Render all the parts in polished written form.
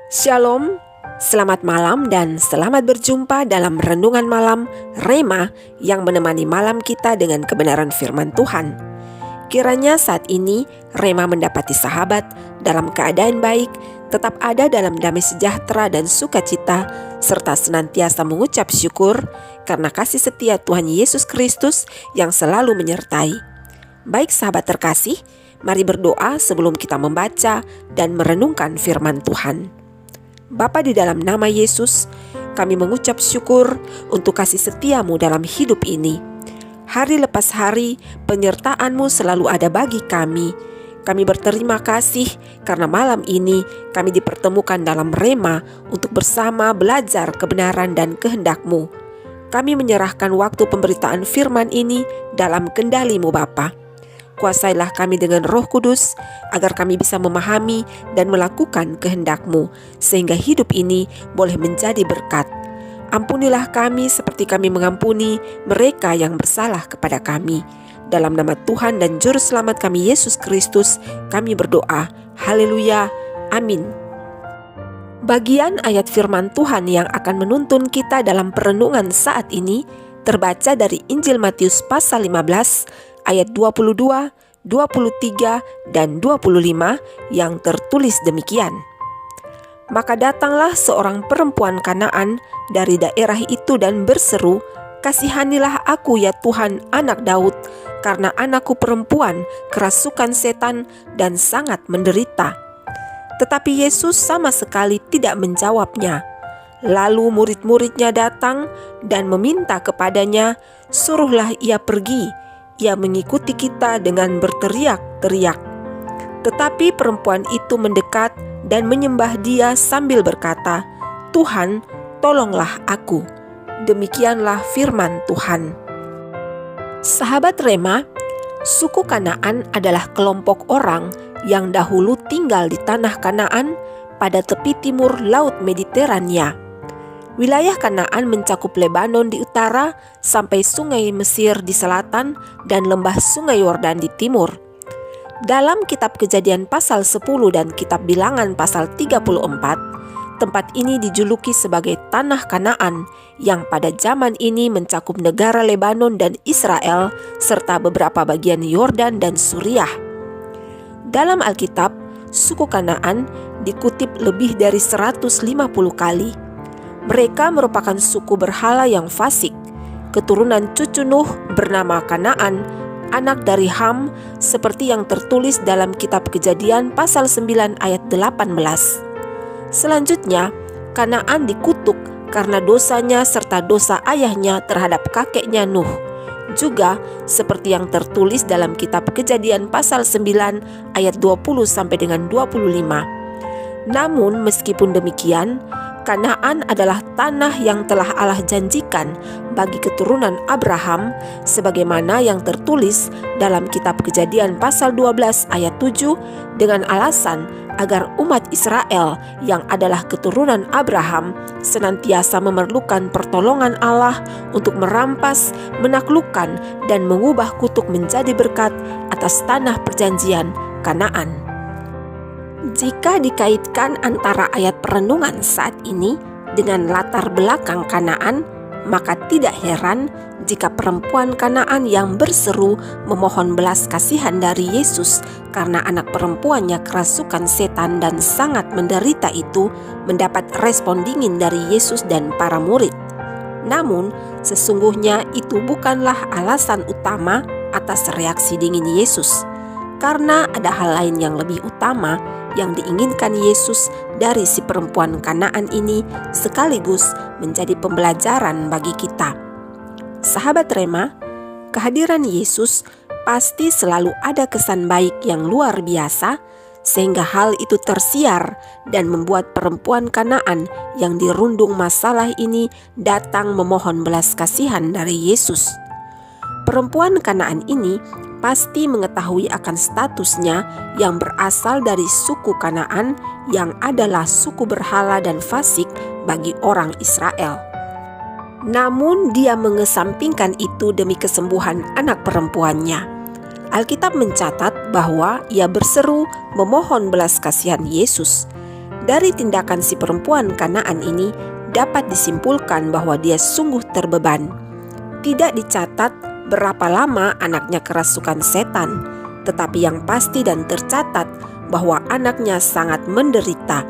Shalom, selamat malam dan selamat berjumpa dalam Renungan Malam Rema yang menemani malam kita dengan kebenaran firman Tuhan. Kiranya saat ini Rema mendapati sahabat dalam keadaan baik, tetap ada dalam damai sejahtera dan sukacita, serta senantiasa mengucap syukur karena kasih setia Tuhan Yesus Kristus yang selalu menyertai. Baik sahabat terkasih, mari berdoa sebelum kita membaca dan merenungkan firman Tuhan. Bapa, di dalam nama Yesus, kami mengucap syukur untuk kasih setiamu dalam hidup ini. Hari lepas hari, penyertaan-Mu selalu ada bagi kami. Kami berterima kasih karena malam ini kami dipertemukan dalam Rema untuk bersama belajar kebenaran dan kehendak-Mu. Kami menyerahkan waktu pemberitaan firman ini dalam kendali-Mu Bapa. Kuasailah kami dengan Roh Kudus, agar kami bisa memahami dan melakukan kehendak-Mu, sehingga hidup ini boleh menjadi berkat. Ampunilah kami seperti kami mengampuni mereka yang bersalah kepada kami. Dalam nama Tuhan dan Juru Selamat kami Yesus Kristus, kami berdoa. Haleluya. Amin. Bagian ayat firman Tuhan yang akan menuntun kita dalam perenungan saat ini terbaca dari Injil Matius pasal 15 ayat 22, 23, dan 25 yang tertulis demikian. Maka datanglah seorang perempuan Kanaan dari daerah itu dan berseru, "Kasihanilah aku ya Tuhan, anak Daud, karena anakku perempuan kerasukan setan dan sangat menderita." Tetapi Yesus sama sekali tidak menjawabnya. Lalu murid-muridnya datang dan meminta kepadanya, "Suruhlah ia pergi." Ia mengikuti kita dengan berteriak-teriak. Tetapi perempuan itu mendekat dan menyembah Dia sambil berkata, "Tuhan, tolonglah aku." Demikianlah firman Tuhan. Sahabat Rema, suku Kanaan adalah kelompok orang yang dahulu tinggal di tanah Kanaan pada tepi timur Laut Mediterania. Wilayah Kanaan mencakup Lebanon di utara sampai sungai Mesir di selatan dan lembah sungai Yordan di timur. Dalam kitab Kejadian pasal 10 dan kitab Bilangan pasal 34, tempat ini dijuluki sebagai Tanah Kanaan yang pada zaman ini mencakup negara Lebanon dan Israel serta beberapa bagian Yordan dan Suriah. Dalam Alkitab, suku Kanaan dikutip lebih dari 150 kali. Mereka merupakan suku berhala yang fasik, keturunan cucu Nuh bernama Kanaan, anak dari Ham, seperti yang tertulis dalam kitab Kejadian pasal 9 ayat 18. Selanjutnya, Kanaan dikutuk karena dosanya serta dosa ayahnya terhadap kakeknya Nuh, juga seperti yang tertulis dalam kitab Kejadian pasal 9 ayat 20 sampai dengan 25. Namun meskipun demikian, Kanaan adalah tanah yang telah Allah janjikan bagi keturunan Abraham, sebagaimana yang tertulis dalam kitab Kejadian pasal 12 ayat 7, dengan alasan agar umat Israel yang adalah keturunan Abraham senantiasa memerlukan pertolongan Allah untuk merampas, menaklukkan, dan mengubah kutuk menjadi berkat atas tanah perjanjian Kanaan. Jika dikaitkan antara ayat perenungan saat ini dengan latar belakang Kanaan, maka tidak heran jika perempuan Kanaan yang berseru memohon belas kasihan dari Yesus karena anak perempuannya kerasukan setan dan sangat menderita itu mendapat respon dingin dari Yesus dan para murid. Namun, sesungguhnya itu bukanlah alasan utama atas reaksi dingin Yesus, karena ada hal lain yang lebih utama yang diinginkan Yesus dari si perempuan Kanaan ini, sekaligus menjadi pembelajaran bagi kita. Sahabat Rema, kehadiran Yesus pasti selalu ada kesan baik yang luar biasa, sehingga hal itu tersiar dan membuat perempuan Kanaan yang dirundung masalah ini datang memohon belas kasihan dari Yesus. Perempuan Kanaan ini pasti mengetahui akan statusnya yang berasal dari suku Kanaan yang adalah suku berhala dan fasik bagi orang Israel. Namun dia mengesampingkan itu demi kesembuhan anak perempuannya. Alkitab mencatat bahwa ia berseru memohon belas kasihan Yesus. Dari tindakan si perempuan Kanaan ini dapat disimpulkan bahwa dia sungguh terbeban. Tidak dicatat berapa lama anaknya kerasukan setan, tetapi yang pasti dan tercatat bahwa anaknya sangat menderita.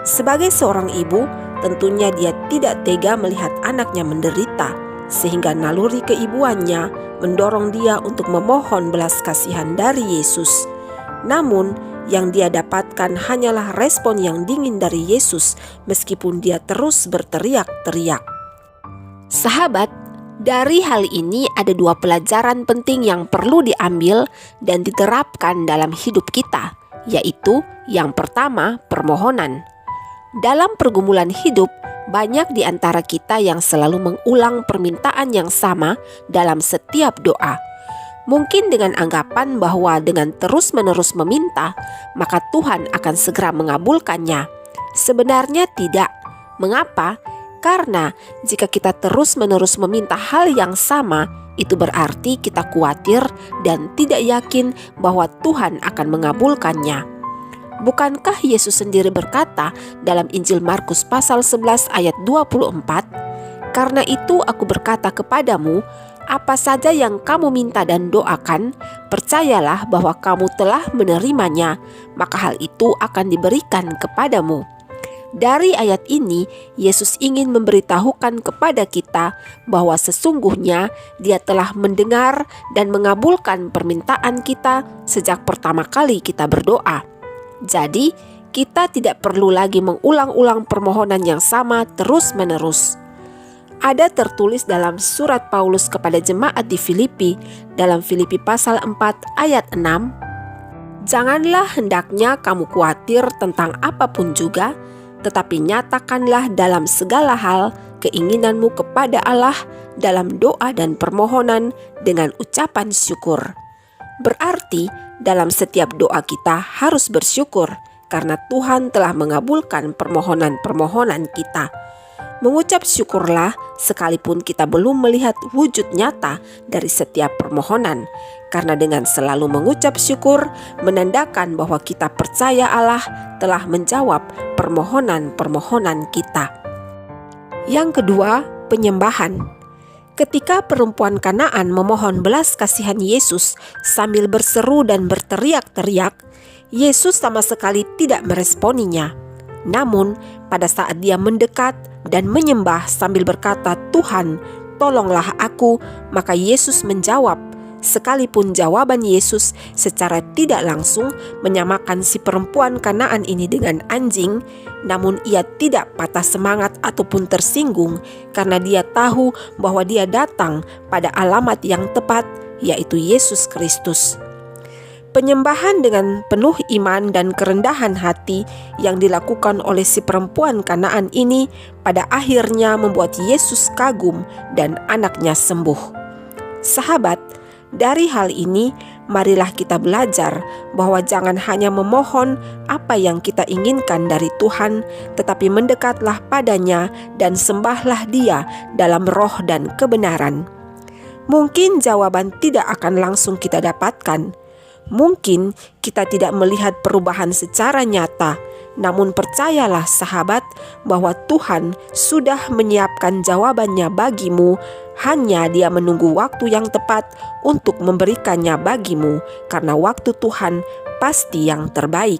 Sebagai seorang ibu, tentunya dia tidak tega melihat anaknya menderita, sehingga naluri keibuannya mendorong dia untuk memohon belas kasihan dari Yesus. Namun, yang dia dapatkan hanyalah respon yang dingin dari Yesus, meskipun dia terus berteriak-teriak. Sahabat, dari hal ini ada dua pelajaran penting yang perlu diambil dan diterapkan dalam hidup kita, yaitu yang pertama, permohonan. Dalam pergumulan hidup, banyak di antara kita yang selalu mengulang permintaan yang sama dalam setiap doa. Mungkin dengan anggapan bahwa dengan terus-menerus meminta, maka Tuhan akan segera mengabulkannya. Sebenarnya tidak. Mengapa? Karena jika kita terus-menerus meminta hal yang sama, itu berarti kita khawatir dan tidak yakin bahwa Tuhan akan mengabulkannya. Bukankah Yesus sendiri berkata dalam Injil Markus pasal 11 ayat 24, "Karena itu aku berkata kepadamu, apa saja yang kamu minta dan doakan, percayalah bahwa kamu telah menerimanya, maka hal itu akan diberikan kepadamu." Dari ayat ini, Yesus ingin memberitahukan kepada kita bahwa sesungguhnya Dia telah mendengar dan mengabulkan permintaan kita sejak pertama kali kita berdoa. Jadi, kita tidak perlu lagi mengulang-ulang permohonan yang sama terus-menerus. Ada tertulis dalam surat Paulus kepada jemaat di Filipi, dalam Filipi pasal 4 ayat 6, "Janganlah hendaknya kamu khawatir tentang apapun juga, tetapi nyatakanlah dalam segala hal keinginanmu kepada Allah dalam doa dan permohonan dengan ucapan syukur." Berarti dalam setiap doa kita harus bersyukur karena Tuhan telah mengabulkan permohonan-permohonan kita. Mengucap syukurlah sekalipun kita belum melihat wujud nyata dari setiap permohonan, karena dengan selalu mengucap syukur menandakan bahwa kita percaya Allah telah menjawab permohonan-permohonan kita. Yang kedua, penyembahan. Ketika perempuan Kanaan memohon belas kasihan Yesus sambil berseru dan berteriak-teriak, Yesus sama sekali tidak meresponinya. Namun, pada saat dia mendekat dan menyembah sambil berkata, "Tuhan, tolonglah aku," maka Yesus menjawab. Sekalipun jawaban Yesus secara tidak langsung menyamakan si perempuan Kanaan ini dengan anjing, namun ia tidak patah semangat ataupun tersinggung karena dia tahu bahwa dia datang pada alamat yang tepat, yaitu Yesus Kristus. Penyembahan dengan penuh iman dan kerendahan hati yang dilakukan oleh si perempuan Kanaan ini pada akhirnya membuat Yesus kagum dan anaknya sembuh. Sahabat, dari hal ini, marilah kita belajar bahwa jangan hanya memohon apa yang kita inginkan dari Tuhan, tetapi mendekatlah padanya dan sembahlah Dia dalam roh dan kebenaran. Mungkin jawaban tidak akan langsung kita dapatkan. Mungkin kita tidak melihat perubahan secara nyata, namun percayalah sahabat bahwa Tuhan sudah menyiapkan jawabannya bagimu. Hanya Dia menunggu waktu yang tepat untuk memberikannya bagimu, karena waktu Tuhan pasti yang terbaik.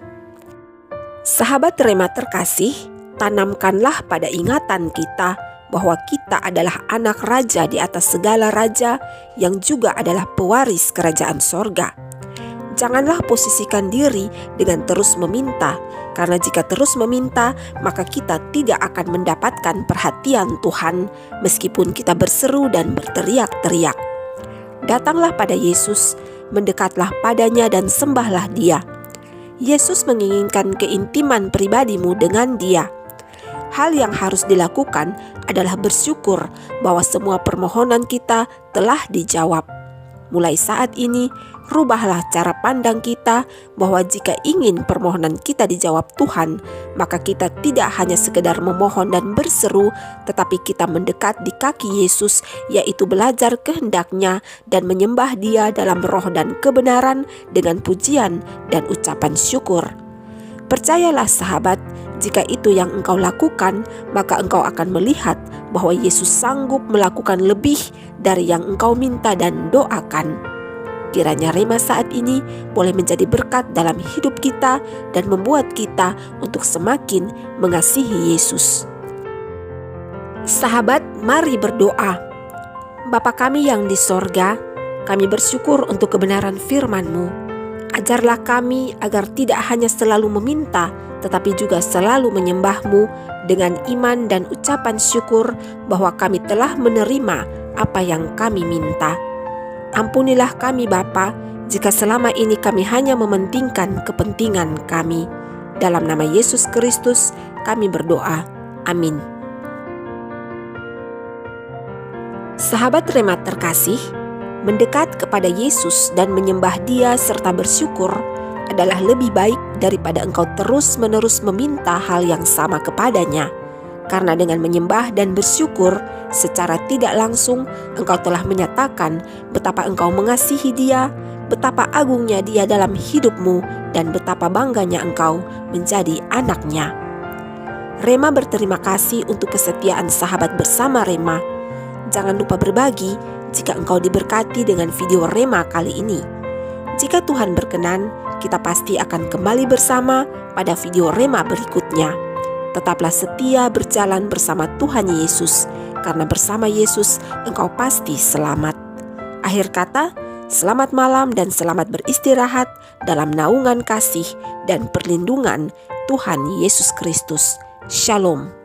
Sahabat Rema terkasih, tanamkanlah pada ingatan kita bahwa kita adalah anak raja di atas segala raja yang juga adalah pewaris kerajaan sorga. Janganlah posisikan diri dengan terus meminta, karena jika terus meminta, maka kita tidak akan mendapatkan perhatian Tuhan meskipun kita berseru dan berteriak-teriak. Datanglah pada Yesus, mendekatlah padanya dan sembahlah Dia. Yesus menginginkan keintiman pribadimu dengan Dia. Hal yang harus dilakukan adalah bersyukur bahwa semua permohonan kita telah dijawab. Mulai saat ini, rubahlah cara pandang kita bahwa jika ingin permohonan kita dijawab Tuhan, maka kita tidak hanya sekedar memohon dan berseru, tetapi kita mendekat di kaki Yesus, yaitu belajar kehendak-Nya dan menyembah Dia dalam roh dan kebenaran dengan pujian dan ucapan syukur. Percayalah sahabat, Jika itu yang engkau lakukan, maka engkau akan melihat bahwa Yesus sanggup melakukan lebih dari yang engkau minta dan doakan. Kiranya rema saat ini boleh menjadi berkat dalam hidup kita dan membuat kita untuk semakin mengasihi Yesus. Sahabat, mari berdoa. Bapa kami yang di sorga, kami bersyukur untuk kebenaran firman-Mu. Ajarlah kami agar tidak hanya selalu meminta, tetapi juga selalu menyembah-Mu dengan iman dan ucapan syukur bahwa kami telah menerima apa yang kami minta. Ampunilah kami Bapa, jika selama ini kami hanya mementingkan kepentingan kami. Dalam nama Yesus Kristus kami berdoa. Amin. Sahabat Rema terkasih, mendekat kepada Yesus dan menyembah Dia serta bersyukur adalah lebih baik daripada engkau terus-menerus meminta hal yang sama kepadanya. Karena dengan menyembah dan bersyukur secara tidak langsung engkau telah menyatakan betapa engkau mengasihi Dia, betapa agungnya Dia dalam hidupmu, dan betapa bangganya engkau menjadi anaknya. Rema berterima kasih untuk kesetiaan sahabat bersama Rema. Jangan lupa berbagi jika engkau diberkati dengan video Rema kali ini. Jika Tuhan berkenan, kita pasti akan kembali bersama pada video Rema berikutnya. Tetaplah setia berjalan bersama Tuhan Yesus, karena bersama Yesus engkau pasti selamat. Akhir kata, selamat malam dan selamat beristirahat dalam naungan kasih dan perlindungan Tuhan Yesus Kristus. Shalom.